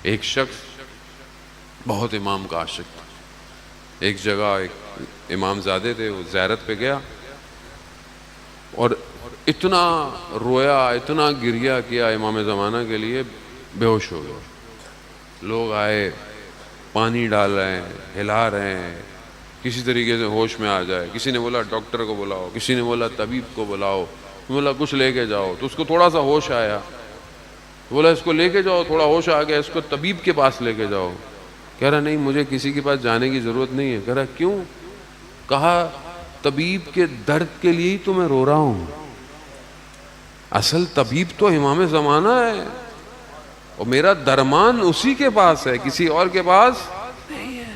ایک شخص بہت امام کا عاشق تھا. ایک جگہ ایک امام زادے تھے، وہ زیارت پہ گیا اور اتنا رویا، اتنا گریہ کیا امام زمانہ کے لیے، بے ہوش ہو گیا. لوگ آئے، پانی ڈال رہے ہیں، ہلا رہے ہیں، کسی طریقے سے ہوش میں آ جائے. کسی نے بولا ڈاکٹر کو بلاؤ، کسی نے بولا طبیب کو بلاؤ، بولا کچھ لے کے جاؤ. تو اس کو تھوڑا سا ہوش آیا، بولا اس کو لے کے جاؤ، تھوڑا ہوش آ گیا، اس کو طبیب کے پاس لے کے جاؤ. کہہ رہا نہیں، مجھے کسی کے پاس جانے کی ضرورت نہیں ہے. کہہ رہا کیوں؟ کہا طبیب کے درد کے لیے ہی تو میں رو رہا ہوں. اصل طبیب تو امام زمانہ ہے اور میرا درمان اسی کے پاس ہے، کسی اور کے پاس نہیں ہے.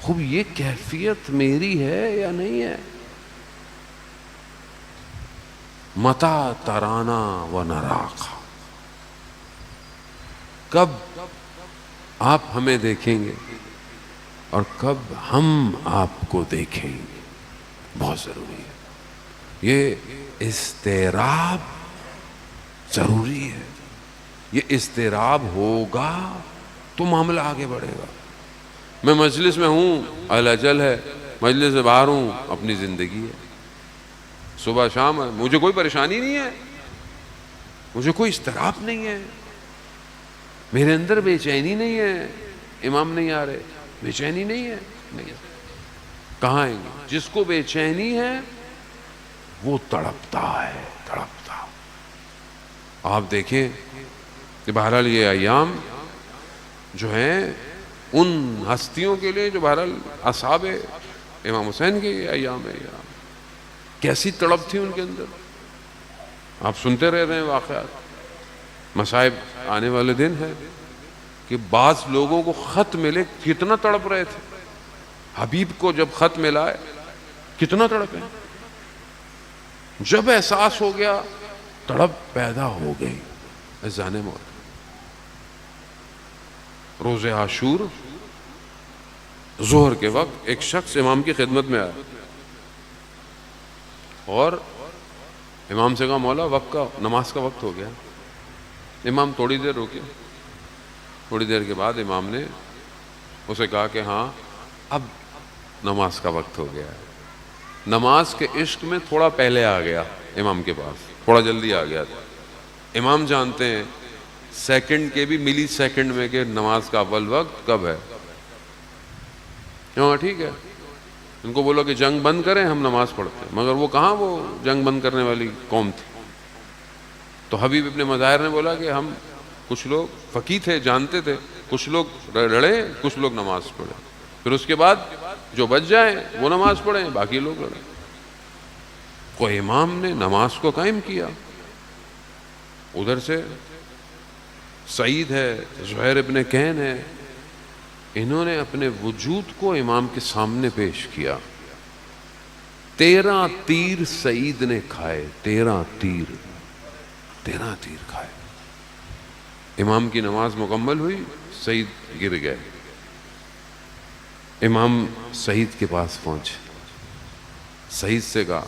خوب یہ کیفیت میری ہے یا نہیں ہے؟ متا ترانا و نراخا، کب آپ ہمیں دیکھیں گے اور کب ہم آپ کو دیکھیں گے. بہت ضروری ہے یہ استعراب، ضروری ہے. یہ استعراب ہوگا تو معاملہ آگے بڑھے گا. میں مجلس میں ہوں، اہل اجل ہے، مجلس سے باہر ہوں، اپنی زندگی ہے، صبح شام ہے، مجھے کوئی پریشانی نہیں ہے، مجھے کوئی اضطراب نہیں ہے، میرے اندر بے چینی نہیں ہے. امام نہیں آ رہے، بے چینی نہیں ہے. نہیں، کہاں آئیں گے؟ جس کو بے چینی ہے وہ تڑپتا ہے، تڑپتا. آپ دیکھیں کہ بہرحال یہ ایام جو ہیں ان ہستیوں کے لیے جو بہرحال اصحاب امام حسین کے یہ ایام ہے، کیسی تڑپ تھی ان کے اندر. آپ سنتے رہ رہے ہیں واقعات. مصائب آنے والے دن ہے کہ بعض لوگوں کو خط ملے کتنا تڑپ رہے تھے. حبیب کو جب خط ملا ہے کتنا تڑپے. جب احساس ہو گیا تڑپ پیدا ہو گئی. اذان موت، روز عاشور ظہر کے وقت ایک شخص امام کی خدمت میں آیا اور امام سے کہا مولا وقت کا، نماز کا وقت ہو گیا. امام تھوڑی دیر رکے. تھوڑی دیر کے بعد امام نے اسے کہا کہ ہاں اب نماز کا وقت ہو گیا ہے. نماز کے عشق میں تھوڑا پہلے آ گیا امام کے پاس، تھوڑا جلدی آ گیا تھا. امام جانتے ہیں سیکنڈ کے بھی ملی سیکنڈ میں کہ نماز کا اول وقت کب ہے. ہاں ٹھیک ہے، ان کو بولو کہ جنگ بند کریں، ہم نماز پڑھتے ہیں. مگر وہ کہاں وہ جنگ بند کرنے والی قوم تھی. تو حبیب ابن مظاہر نے بولا کہ ہم کچھ لوگ فقیہ تھے، جانتے تھے، کچھ لوگ لڑے، کچھ لوگ نماز پڑھے، پھر اس کے بعد جو بچ جائیں وہ نماز پڑھیں، باقی لوگ لڑیں. کو امام نے نماز کو قائم کیا. ادھر سے سعید ہے، زہیر ابن کہن ہے، انہوں نے اپنے وجود کو امام کے سامنے پیش کیا. 13 تیر سعید نے کھائے، 13 تیر کھائے. امام کی نماز مکمل ہوئی، سعید گر گئے. امام سعید کے پاس پہنچے، سعید سے کہا.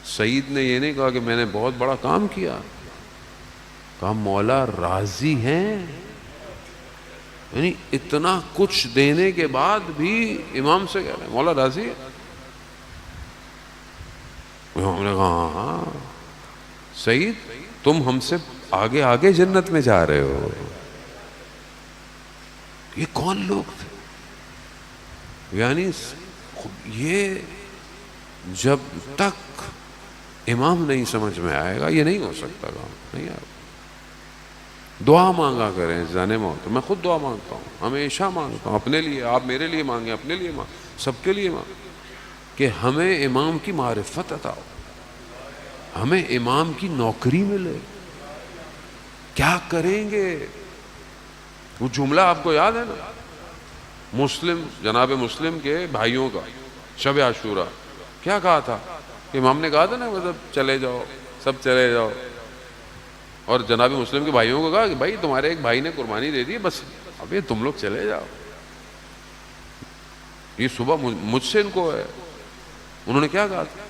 سعید نے یہ نہیں کہا کہ میں نے بہت بڑا کام کیا، کہا مولا راضی ہیں. یعنی اتنا کچھ دینے کے بعد بھی امام سے کہہ رہے ہیں مولا راضی ہے. امام نے کہا ہاں سعید تم ہم سے آگے آگے جنت میں جا رہے ہو. یہ کون لوگ تھے؟ یعنی یہ جب تک امام نہیں سمجھ میں آئے گا یہ نہیں ہو سکتا کام. نہیں آئے. دعا مانگا کریں ذہن موت. میں خود دعا مانگتا ہوں، ہمیشہ مانگتا ہوں اپنے لیے، آپ میرے لیے مانگیں، اپنے لیے مانگیں، سب کے لیے مانگیں کہ ہمیں امام کی معرفت عطا ہو، ہمیں امام کی نوکری ملے. کیا کریں گے؟ وہ جملہ آپ کو یاد ہے نا مسلم، جناب مسلم کے بھائیوں کا شب عاشورہ کیا کہا تھا؟ امام نے کہا تھا نا مطلب چلے جاؤ، سب چلے جاؤ، اور جناب مسلم کے بھائیوں کو کہا کہ بھائی تمہارے ایک بھائی نے قربانی دے دی، بس اب یہ تم لوگ چلے جاؤ. یہ صبح مجھ سے ان کو ہے. انہوں نے کیا کہا تھا؟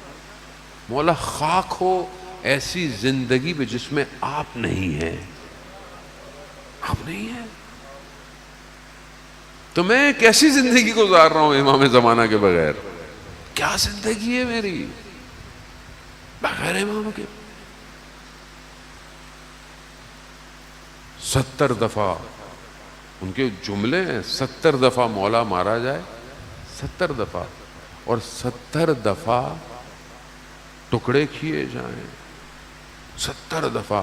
مولا خاک ہو ایسی زندگی پہ جس میں آپ نہیں ہیں. آپ نہیں ہیں تو میں کیسی زندگی گزار رہا ہوں امام زمانہ کے بغیر؟ کیا زندگی ہے میری بغیر امام کے؟ 70 دفعہ ان کے جملے ہیں، 70 دفعہ مولا مارا جائے، 70 دفعہ، اور 70 دفعہ ٹکڑے کیے جائیں، 70 دفعہ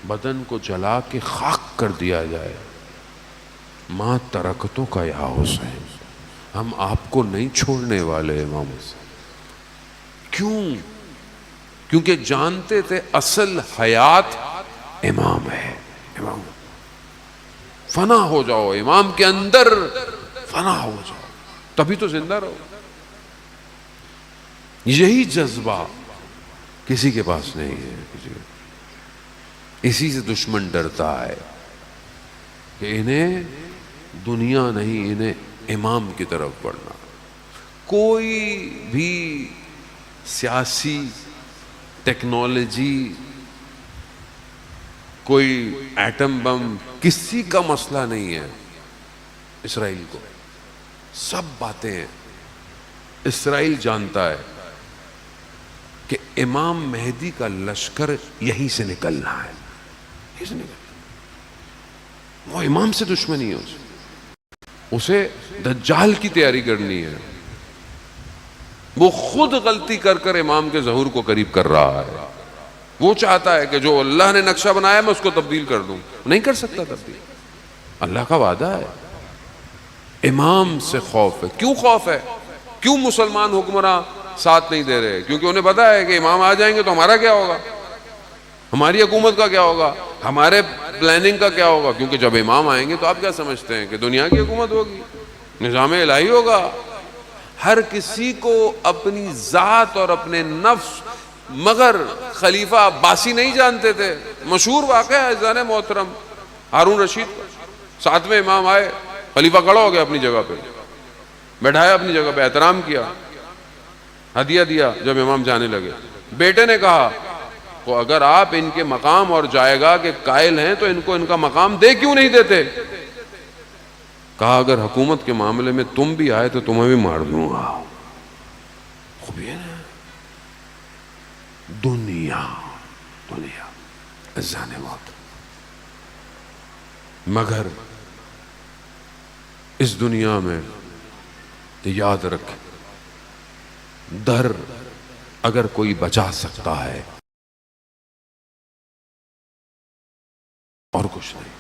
بدن کو جلا کے خاک کر دیا جائے. ماں ترکتوں کا یا حسین، ہم آپ کو نہیں چھوڑنے والے امام حسین. کیوں؟ کیونکہ جانتے تھے اصل حیات امام ہے. امام فنا ہو جاؤ، امام کے اندر فنا ہو جاؤ، تبھی تو زندہ رہو. یہی جذبہ کسی کے پاس نہیں ہے. کسی کے. اسی سے دشمن ڈرتا ہے کہ انہیں دنیا نہیں، انہیں امام کی طرف بڑھنا. کوئی بھی سیاسی ٹیکنالوجی، کوئی ایٹم بم، کسی کا مسئلہ نہیں ہے اسرائیل کو. سب باتیں ہیں. اسرائیل جانتا ہے کہ امام مہدی کا لشکر یہیں سے نکلنا ہے، یہیں سے نکلنا. وہ امام سے دشمنی ہے، اسے دجال کی تیاری کرنی ہے. وہ خود غلطی کر کر امام کے ظہور کو قریب کر رہا ہے. وہ چاہتا ہے کہ جو اللہ نے نقشہ بنایا میں اس کو تبدیل کر دوں. نہیں کر سکتا تبدیل، اللہ کا وعدہ ہے. امام سے خوف ہے. کیوں خوف ہے؟ کیوں مسلمان حکمراں ساتھ نہیں دے رہے؟ کیونکہ انہیں پتا ہے کہ امام آ جائیں گے تو ہمارا کیا ہوگا، ہماری حکومت کا کیا ہوگا، ہمارے پلاننگ کا کیا ہوگا. کیونکہ جب امام آئیں گے تو آپ کیا سمجھتے ہیں کہ دنیا کی حکومت ہوگی، نظام الہی ہوگا. ہر کسی کو اپنی ذات اور اپنے نفس، مگر خلیفہ عباسی نہیں جانتے تھے. مشہور واقعہ ہے عزیزان محترم، ہارون رشید 7ویں امام آئے، خلیفہ کھڑا ہو گیا اپنی جگہ پہ، بیٹھایا اپنی جگہ پہ، احترام کیا، ہدیہ دیا. جب امام جانے لگے بیٹے نے کہا تو اگر آپ ان کے مقام اور جائے گا کے قائل ہیں تو ان کو ان کا مقام دے کیوں نہیں دیتے؟ کہا اگر حکومت کے معاملے میں تم بھی آئے تو تمہیں بھی مار دوں گا. خوب یہ نا دنیا عزیزان محترم. مگر اس دنیا میں یاد رکھ، در اگر کوئی بچا سکتا ہے اور کچھ نہیں.